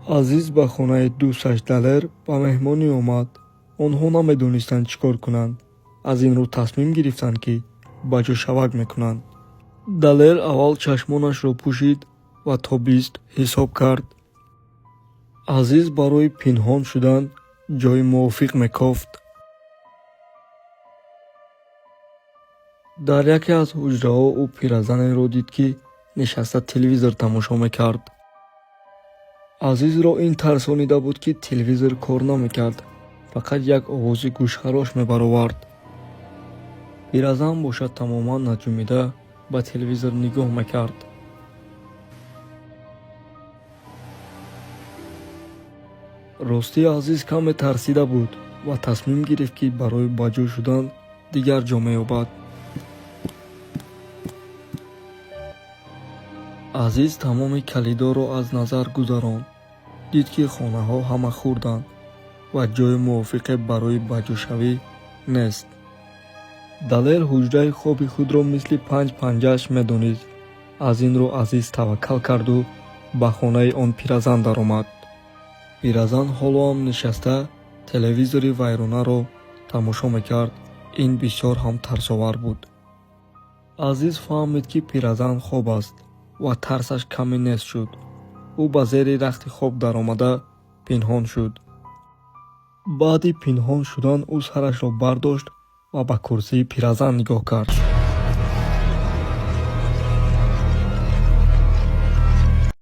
азиз ба хонаи дӯсташ Далер ба меҳмонӣ омад. онҳо намедонистанд чӣ кор кунанд. аз ин рӯ тасмим гирифтанд ки ба ҷӯшавак мекунанд. Далер аввал чашмонашро пӯшид ва то 20 ҳисоб кард. азиз барои пинҳон шудан ҷойи мувофиқ мекофт. дар яке аз ҳуҷраҳо ӯ пиразанеро дид ки нишаста телевизор тамошо мекард. азизро ин тарсонида буд ки телевизор кор намекард, фақат як овози гӯшхарош мебаровард. пиразан бошад тамоман наҷумида ба телевизор нигоҳ мекард. ростӣ азиз каме тарсида буд ва тасмим гирифт ки барои ба ҷо шудан дигар ҷо меёбад. азиз тамоми калидоро аз назар гузаронд. дид ки хонаҳо ҳама хурданд ва ҷои мувофиқе барои ба ҷӯшавӣ нест. Далер ҳуҷраи хоби худро мисли 5 панҷааш медонист. аз ин рӯ азиз таваккал карду ба хонаи он пиразан даромад. пиразан ҳоло ҳам нишаста телевизори вайронаро тамошо мекард. ин бисёр ҳам тарсовар буд. азиз фаҳмид ки пиразан хоб аст ва тарсаш каме нест шуд. ӯ ба зери рахти хоб даромада пинҳон шуд. баъди пинҳон шудан ӯ сарашро бардошт ва ба курсии пиразан нигоҳ кард.